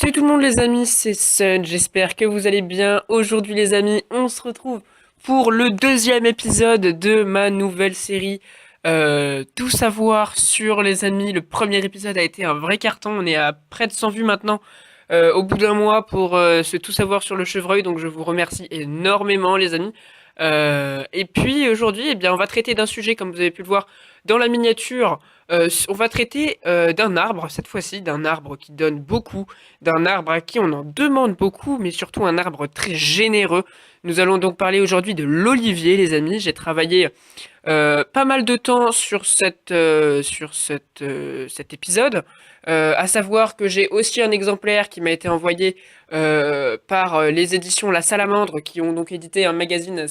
Salut tout le monde les amis, c'est Sun, j'espère que vous allez bien. Aujourd'hui les amis, on se retrouve pour le deuxième épisode de ma nouvelle série Tout savoir sur les amis. Le premier épisode a été un vrai carton, on est à près de 100 vues maintenant au bout d'un mois pour ce Tout savoir sur le chevreuil, donc je vous remercie énormément les amis. Et puis aujourd'hui, eh bien, on va traiter d'un sujet comme vous avez pu le voir dans la miniature. On va traiter d'un arbre, cette fois-ci, d'un arbre qui donne beaucoup, d'un arbre à qui on en demande beaucoup, mais surtout un arbre très généreux. Nous allons donc parler aujourd'hui de l'olivier, les amis. J'ai travaillé pas mal de temps sur cet épisode, à savoir que j'ai aussi un exemplaire qui m'a été envoyé par les éditions La Salamandre, qui ont donc édité un magazine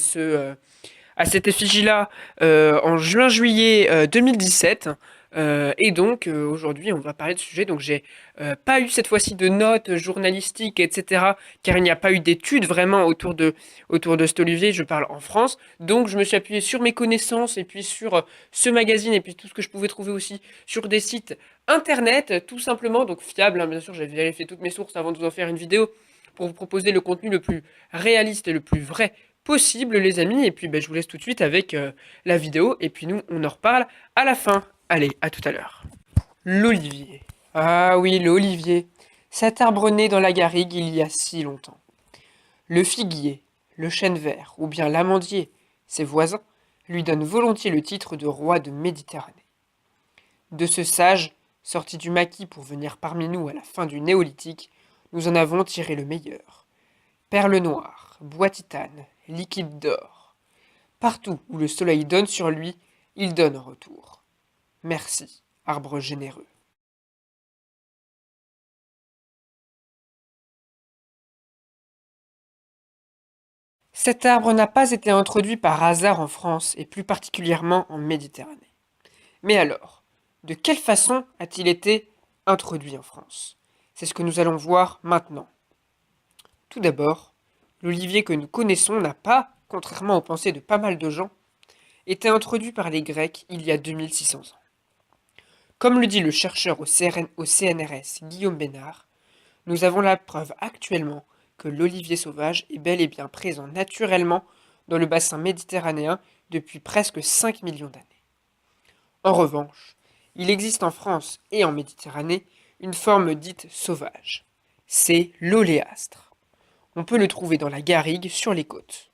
à cette effigie-là en juin-juillet 2017. Et donc aujourd'hui on va parler de ce sujet. Donc j'ai pas eu cette fois-ci de notes journalistiques, etc. Car il n'y a pas eu d'études vraiment autour de cet olivier. Je parle en France. Donc je me suis appuyé sur mes connaissances et puis sur ce magazine et puis tout ce que je pouvais trouver aussi sur des sites internet, tout simplement. Donc fiable, hein, bien sûr. J'avais vérifié toutes mes sources avant de vous en faire une vidéo pour vous proposer le contenu le plus réaliste et le plus vrai possible, les amis. Et puis, ben, je vous laisse tout de suite avec la vidéo. Et puis, nous, on en reparle à la fin. Allez, à tout à l'heure. L'olivier. Ah oui, l'olivier. Cet arbre né dans la garrigue il y a si longtemps. Le figuier, le chêne vert ou bien l'amandier, ses voisins, lui donnent volontiers le titre de roi de Méditerranée. De ce sage, sorti du maquis pour venir parmi nous à la fin du néolithique, nous en avons tiré le meilleur. Perle noire, bois titane, liquide d'or. Partout où le soleil donne sur lui, il donne en retour. Merci, arbre généreux. Cet arbre n'a pas été introduit par hasard en France et plus particulièrement en Méditerranée. Mais alors, de quelle façon a-t-il été introduit en France? C'est ce que nous allons voir maintenant. Tout d'abord, l'olivier que nous connaissons n'a pas, contrairement aux pensées de pas mal de gens, été introduit par les Grecs il y a 2600 ans. Comme le dit le chercheur au CNRS Guillaume Bénard, nous avons la preuve actuellement que l'olivier sauvage est bel et bien présent naturellement dans le bassin méditerranéen depuis presque 5 millions d'années. En revanche, il existe en France et en Méditerranée une forme dite sauvage. C'est l'oléastre. On peut le trouver dans la garrigue sur les côtes.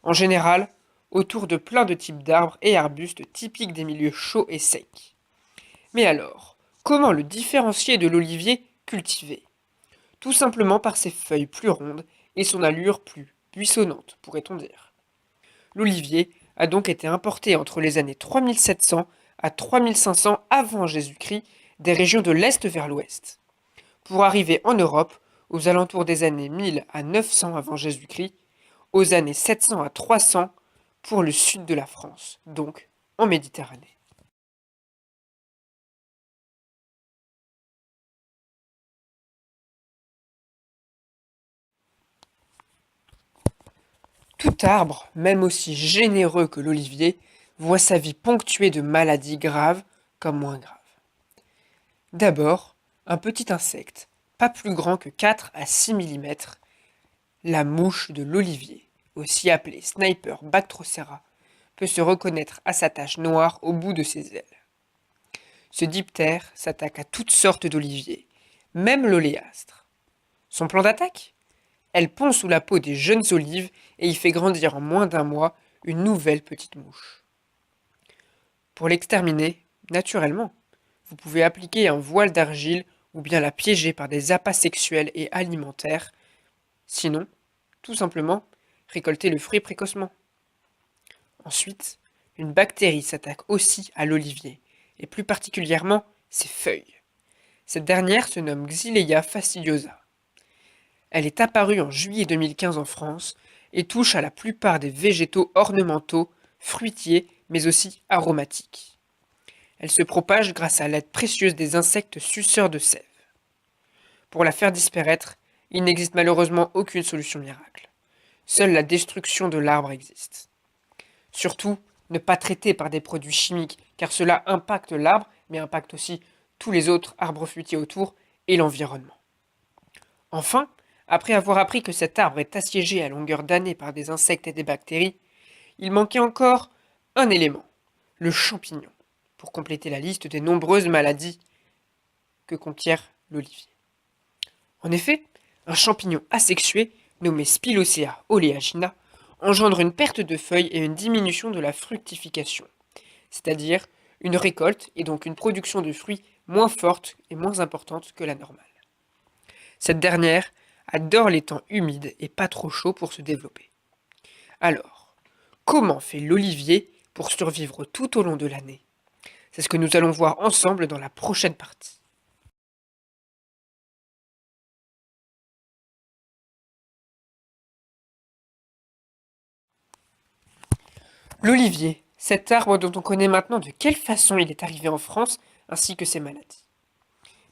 En général, autour de plein de types d'arbres et arbustes typiques des milieux chauds et secs. Mais alors, comment le différencier de l'olivier cultivé? Tout simplement par ses feuilles plus rondes et son allure plus buissonnante, pourrait-on dire. L'olivier a donc été importé entre les années 3700 à 3500 avant Jésus-Christ des régions de l'Est vers l'Ouest, pour arriver en Europe aux alentours des années 1000 à 900 avant Jésus-Christ, aux années 700 à 300 pour le sud de la France, donc en Méditerranée. Tout arbre, même aussi généreux que l'olivier, voit sa vie ponctuée de maladies graves comme moins graves. D'abord, un petit insecte, pas plus grand que 4 à 6 mm, la mouche de l'olivier, aussi appelée Sniper Bactrocera, peut se reconnaître à sa tache noire au bout de ses ailes. Ce diptère s'attaque à toutes sortes d'oliviers, même l'oléastre. Son plan d'attaque? Elle pond sous la peau des jeunes olives et y fait grandir en moins d'un mois une nouvelle petite mouche. Pour l'exterminer, naturellement, vous pouvez appliquer un voile d'argile ou bien la piéger par des appâts sexuels et alimentaires. Sinon, tout simplement, récolter le fruit précocement. Ensuite, une bactérie s'attaque aussi à l'olivier, et plus particulièrement ses feuilles. Cette dernière se nomme Xylella fastidiosa. Elle est apparue en juillet 2015 en France et touche à la plupart des végétaux ornementaux, fruitiers, mais aussi aromatiques. Elle se propage grâce à l'aide précieuse des insectes suceurs de sève. Pour la faire disparaître, il n'existe malheureusement aucune solution miracle. Seule la destruction de l'arbre existe. Surtout, ne pas traiter par des produits chimiques, car cela impacte l'arbre, mais impacte aussi tous les autres arbres fruitiers autour et l'environnement. Enfin, après avoir appris que cet arbre est assiégé à longueur d'année par des insectes et des bactéries, il manquait encore un élément, le champignon, pour compléter la liste des nombreuses maladies que conquiert l'olivier. En effet, un champignon asexué, nommé Spilosea oleagina, engendre une perte de feuilles et une diminution de la fructification, c'est-à-dire une récolte et donc une production de fruits moins forte et moins importante que la normale. Cette dernière adore les temps humides et pas trop chauds pour se développer. Alors, comment fait l'olivier pour survivre tout au long de l'année? C'est ce que nous allons voir ensemble dans la prochaine partie. L'olivier, cet arbre dont on connaît maintenant de quelle façon il est arrivé en France, ainsi que ses maladies.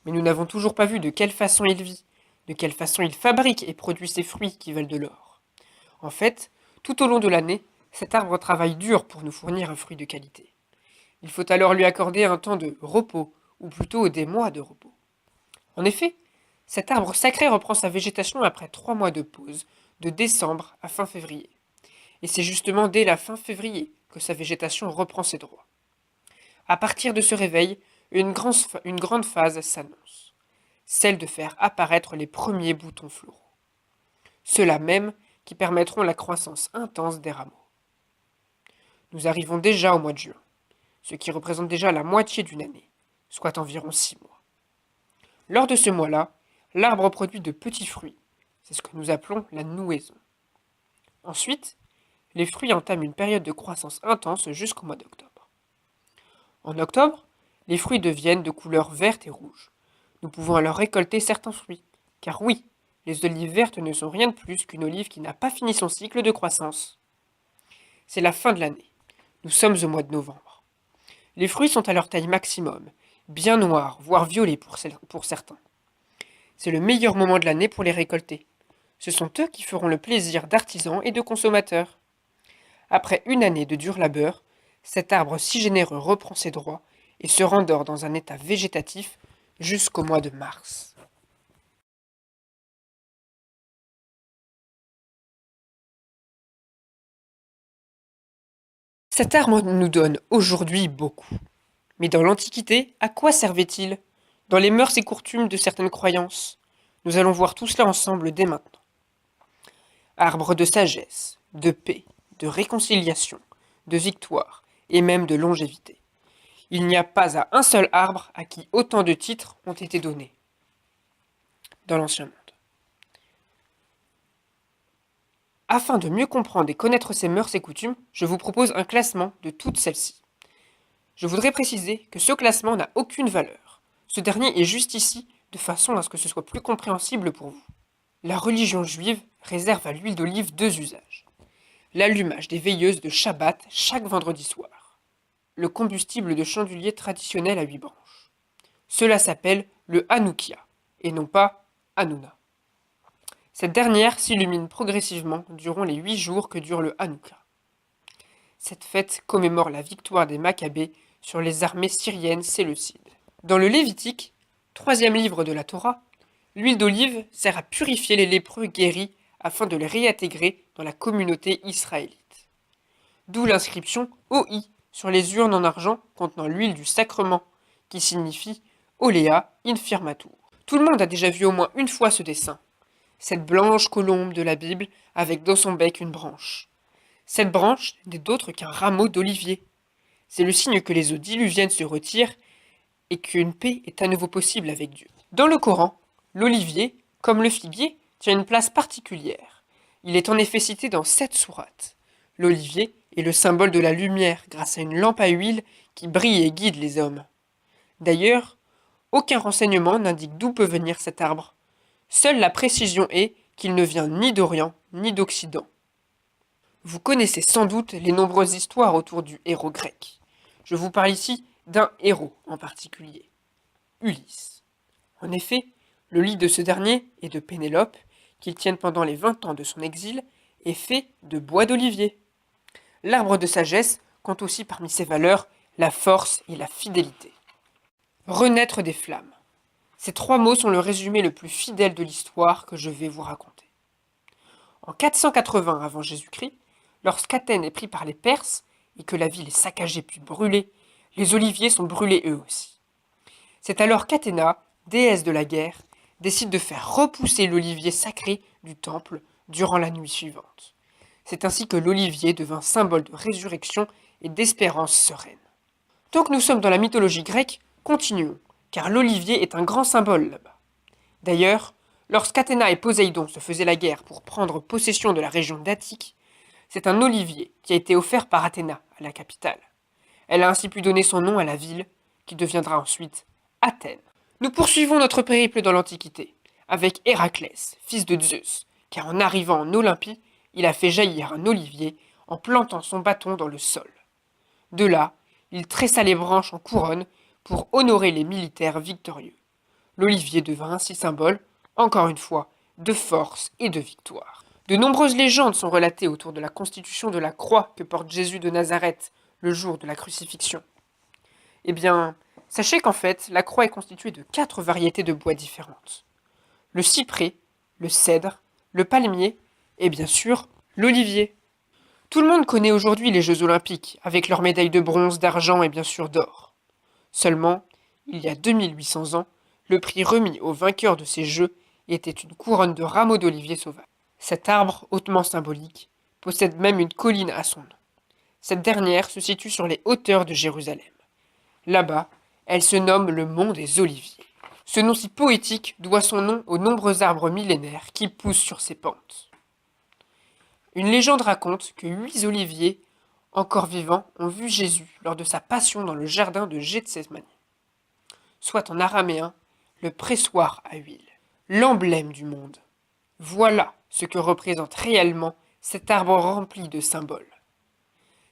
Mais nous n'avons toujours pas vu de quelle façon il vit, de quelle façon il fabrique et produit ses fruits qui valent de l'or. En fait, tout au long de l'année, cet arbre travaille dur pour nous fournir un fruit de qualité. Il faut alors lui accorder un temps de repos, ou plutôt des mois de repos. En effet, cet arbre sacré reprend sa végétation après 3 mois de pause, de décembre à fin février. Et c'est justement dès la fin février que sa végétation reprend ses droits. À partir de ce réveil, une grande phase s'annonce, celle de faire apparaître les premiers boutons floraux. Ceux-là même qui permettront la croissance intense des rameaux. Nous arrivons déjà au mois de juin, ce qui représente déjà la moitié d'une année, soit environ 6 mois. Lors de ce mois-là, l'arbre produit de petits fruits, c'est ce que nous appelons la nouaison. Ensuite, les fruits entament une période de croissance intense jusqu'au mois d'octobre. En octobre, les fruits deviennent de couleur verte et rouge. Nous pouvons alors récolter certains fruits, car oui, les olives vertes ne sont rien de plus qu'une olive qui n'a pas fini son cycle de croissance. C'est la fin de l'année. Nous sommes au mois de novembre. Les fruits sont à leur taille maximum, bien noirs, voire violets pour certains. C'est le meilleur moment de l'année pour les récolter. Ce sont eux qui feront le plaisir d'artisans et de consommateurs. Après une année de dur labeur, cet arbre si généreux reprend ses droits et se rendort dans un état végétatif jusqu'au mois de mars. Cet arbre nous donne aujourd'hui beaucoup. Mais dans l'Antiquité, à quoi servait-il? Dans les mœurs et coutumes de certaines croyances? Nous allons voir tout cela ensemble dès maintenant. Arbre de sagesse, de paix, de réconciliation, de victoire et même de longévité. Il n'y a pas à un seul arbre à qui autant de titres ont été donnés dans l'ancien monde. Afin de mieux comprendre et connaître ces mœurs et coutumes, je vous propose un classement de toutes celles-ci. Je voudrais préciser que ce classement n'a aucune valeur. Ce dernier est juste ici de façon à ce que ce soit plus compréhensible pour vous. La religion juive réserve à l'huile d'olive 2 usages. L'allumage des veilleuses de Shabbat chaque vendredi soir. Le combustible de chandelier traditionnel à 8 branches. Cela s'appelle le Hanoukia, et non pas Hanouna. Cette dernière s'illumine progressivement durant les 8 jours que dure le Hanouka. Cette fête commémore la victoire des Maccabées sur les armées syriennes séleucides. Dans le Lévitique, 3e livre de la Torah, l'huile d'olive sert à purifier les lépreux guéris afin de les réintégrer dans la communauté israélite. D'où l'inscription OI sur les urnes en argent contenant l'huile du sacrement, qui signifie Olea infirmatur. Tout le monde a déjà vu au moins une fois ce dessin. Cette blanche colombe de la Bible avec dans son bec une branche. Cette branche n'est d'autre qu'un rameau d'olivier. C'est le signe que les eaux diluviennes se retirent et qu'une paix est à nouveau possible avec Dieu. Dans le Coran, l'olivier, comme le figuier, tient une place particulière. Il est en effet cité dans 7 sourates. L'olivier est le symbole de la lumière grâce à une lampe à huile qui brille et guide les hommes. D'ailleurs, aucun renseignement n'indique d'où peut venir cet arbre. Seule la précision est qu'il ne vient ni d'Orient ni d'Occident. Vous connaissez sans doute les nombreuses histoires autour du héros grec. Je vous parle ici d'un héros en particulier, Ulysse. En effet, le lit de ce dernier et de Pénélope, qu'ils tiennent pendant les 20 ans de son exil, est fait de bois d'olivier. L'arbre de sagesse compte aussi parmi ses valeurs la force et la fidélité. Renaître des flammes. Ces 3 mots sont le résumé le plus fidèle de l'histoire que je vais vous raconter. En 480 avant Jésus-Christ, lorsqu'Athènes est pris par les Perses et que la ville est saccagée puis brûlée, les oliviers sont brûlés eux aussi. C'est alors qu'Athéna, déesse de la guerre, décide de faire repousser l'olivier sacré du temple durant la nuit suivante. C'est ainsi que l'olivier devint symbole de résurrection et d'espérance sereine. Tant que nous sommes dans la mythologie grecque, continuons, car l'olivier est un grand symbole là-bas. D'ailleurs, lorsqu'Athéna et Poséidon se faisaient la guerre pour prendre possession de la région d'Attique, c'est un olivier qui a été offert par Athéna à la capitale. Elle a ainsi pu donner son nom à la ville, qui deviendra ensuite Athènes. Nous poursuivons notre périple dans l'Antiquité, avec Héraclès, fils de Zeus, car en arrivant en Olympie, il a fait jaillir un olivier en plantant son bâton dans le sol. De là, il tressa les branches en couronne pour honorer les militaires victorieux. L'olivier devint ainsi symbole, encore une fois, de force et de victoire. De nombreuses légendes sont relatées autour de la constitution de la croix que porte Jésus de Nazareth le jour de la crucifixion. Eh bien, sachez qu'en fait, la croix est constituée de 4 variétés de bois différentes. Le cyprès, le cèdre, le palmier et bien sûr, l'olivier. Tout le monde connaît aujourd'hui les Jeux Olympiques, avec leurs médailles de bronze, d'argent et bien sûr d'or. Seulement, il y a 2800 ans, le prix remis aux vainqueurs de ces Jeux était une couronne de rameaux d'olivier sauvage. Cet arbre, hautement symbolique, possède même une colline à son nom. Cette dernière se situe sur les hauteurs de Jérusalem. Là-bas, elle se nomme le mont des Oliviers. Ce nom si poétique doit son nom aux nombreux arbres millénaires qui poussent sur ses pentes. Une légende raconte que 8 oliviers, encore vivants, ont vu Jésus lors de sa passion dans le jardin de Gethsémani, soit en araméen le pressoir à huile, l'emblème du monde. Voilà ce que représente réellement cet arbre rempli de symboles.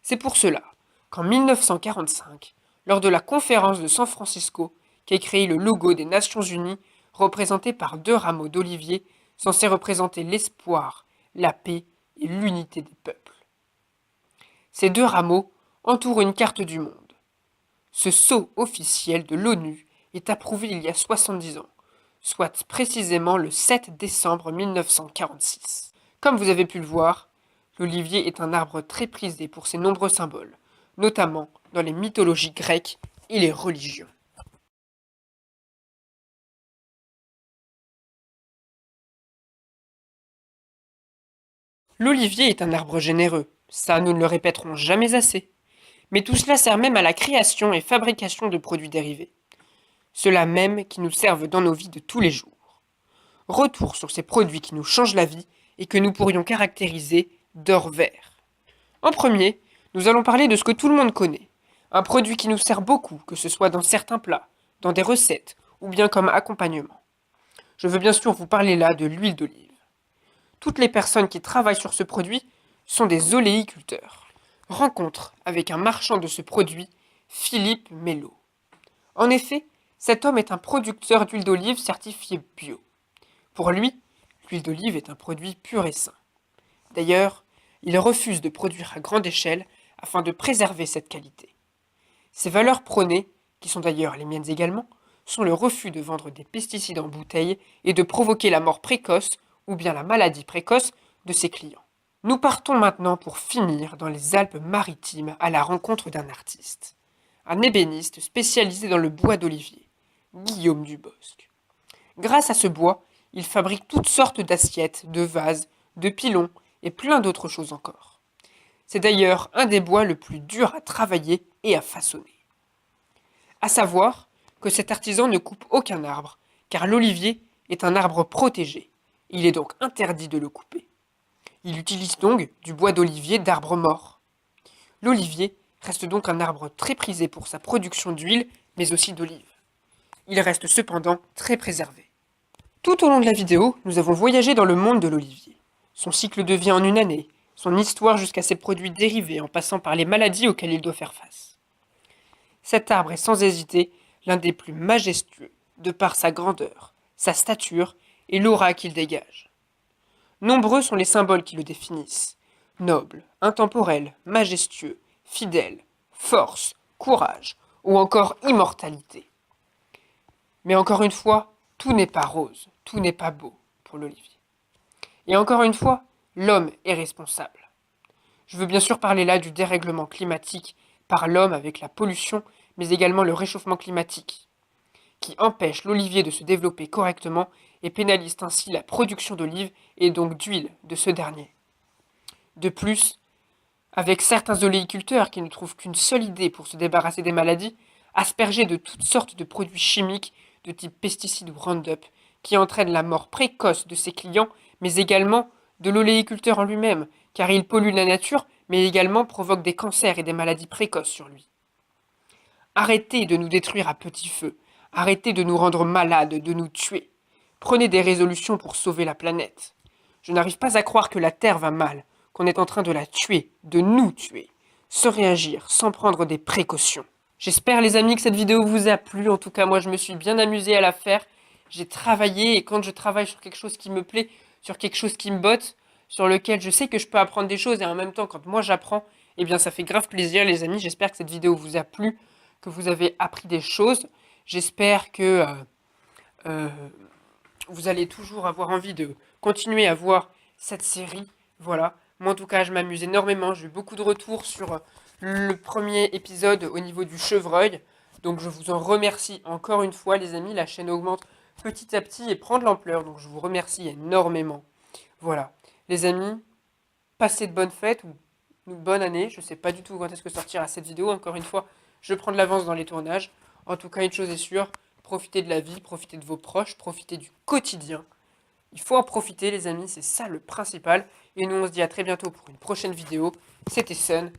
C'est pour cela qu'en 1945, lors de la conférence de San Francisco, qu'est créé le logo des Nations Unies, représenté par 2 rameaux d'olivier, censés représenter l'espoir, la paix et l'unité des peuples. Ces 2 rameaux entourent une carte du monde. Ce sceau officiel de l'ONU est approuvé il y a 70 ans, soit précisément le 7 décembre 1946. Comme vous avez pu le voir, l'olivier est un arbre très prisé pour ses nombreux symboles, notamment dans les mythologies grecques et les religions. L'olivier est un arbre généreux, ça nous ne le répéterons jamais assez. Mais tout cela sert même à la création et fabrication de produits dérivés. Ceux-là même qui nous servent dans nos vies de tous les jours. Retour sur ces produits qui nous changent la vie et que nous pourrions caractériser d'or vert. En premier, nous allons parler de ce que tout le monde connaît. Un produit qui nous sert beaucoup, que ce soit dans certains plats, dans des recettes ou bien comme accompagnement. Je veux bien sûr vous parler là de l'huile d'olive. Toutes les personnes qui travaillent sur ce produit sont des oléiculteurs. Rencontre avec un marchand de ce produit, Philippe Mello. En effet, cet homme est un producteur d'huile d'olive certifié bio. Pour lui, l'huile d'olive est un produit pur et sain. D'ailleurs, il refuse de produire à grande échelle afin de préserver cette qualité. Ses valeurs prônées, qui sont d'ailleurs les miennes également, sont le refus de vendre des pesticides en bouteille et de provoquer la mort précoce ou bien la maladie précoce de ses clients. Nous partons maintenant pour finir dans les Alpes-Maritimes à la rencontre d'un artiste, un ébéniste spécialisé dans le bois d'olivier, Guillaume Dubosc. Grâce à ce bois, il fabrique toutes sortes d'assiettes, de vases, de pilons et plein d'autres choses encore. C'est d'ailleurs un des bois le plus dur à travailler et à façonner. À savoir que cet artisan ne coupe aucun arbre, car l'olivier est un arbre protégé. Il est donc interdit de le couper. Il utilise donc du bois d'olivier d'arbres morts. L'olivier reste donc un arbre très prisé pour sa production d'huile, mais aussi d'olive. Il reste cependant très préservé. Tout au long de la vidéo, nous avons voyagé dans le monde de l'olivier. Son cycle de vie en une année, son histoire jusqu'à ses produits dérivés en passant par les maladies auxquelles il doit faire face. Cet arbre est sans hésiter l'un des plus majestueux, de par sa grandeur, sa stature et l'aura qu'il dégage. Nombreux sont les symboles qui le définissent. Noble, intemporel, majestueux, fidèle, force, courage ou encore immortalité. Mais encore une fois, Tout n'est pas rose, tout n'est pas beau pour l'olivier. Et encore une fois, l'homme est responsable. Je veux bien sûr parler là du dérèglement climatique par l'homme avec la pollution, mais également le réchauffement climatique, qui empêche l'olivier de se développer correctement et pénalise ainsi la production d'olive et donc d'huile de ce dernier. De plus, avec certains oléiculteurs qui ne trouvent qu'une seule idée pour se débarrasser des maladies, asperger de toutes sortes de produits chimiques de type pesticides ou Roundup, qui entraînent la mort précoce de ses clients, mais également de l'oléiculteur en lui-même, car il pollue la nature, mais également provoque des cancers et des maladies précoces sur lui. Arrêtez de nous détruire à petit feu, arrêtez de nous rendre malades, de nous tuer. Prenez des résolutions pour sauver la planète. Je n'arrive pas à croire que la Terre va mal, qu'on est en train de la tuer, de nous tuer, sans réagir, sans prendre des précautions. J'espère les amis que cette vidéo vous a plu, en tout cas moi je me suis bien amusé à la faire. J'ai travaillé et quand je travaille sur quelque chose qui me plaît, sur quelque chose qui me botte, sur lequel je sais que je peux apprendre des choses et en même temps quand moi j'apprends, eh bien ça fait grave plaisir les amis. J'espère que cette vidéo vous a plu, que vous avez appris des choses. J'espère que euh, vous allez toujours avoir envie de continuer à voir cette série. Voilà. Moi, en tout cas, je m'amuse énormément. J'ai eu beaucoup de retours sur le premier épisode au niveau du chevreuil. Donc, je vous en remercie encore une fois, les amis. La chaîne augmente petit à petit et prend de l'ampleur. Donc, je vous remercie énormément. Voilà. Les amis, passez de bonnes fêtes ou une bonne année. Je ne sais pas du tout quand est-ce que sortira cette vidéo. Encore une fois, je prends de l'avance dans les tournages. En tout cas, une chose est sûre, profitez de la vie, profitez de vos proches, profitez du quotidien. Il faut en profiter les amis, c'est ça le principal. Et nous on se dit à très bientôt pour une prochaine vidéo. C'était Sun.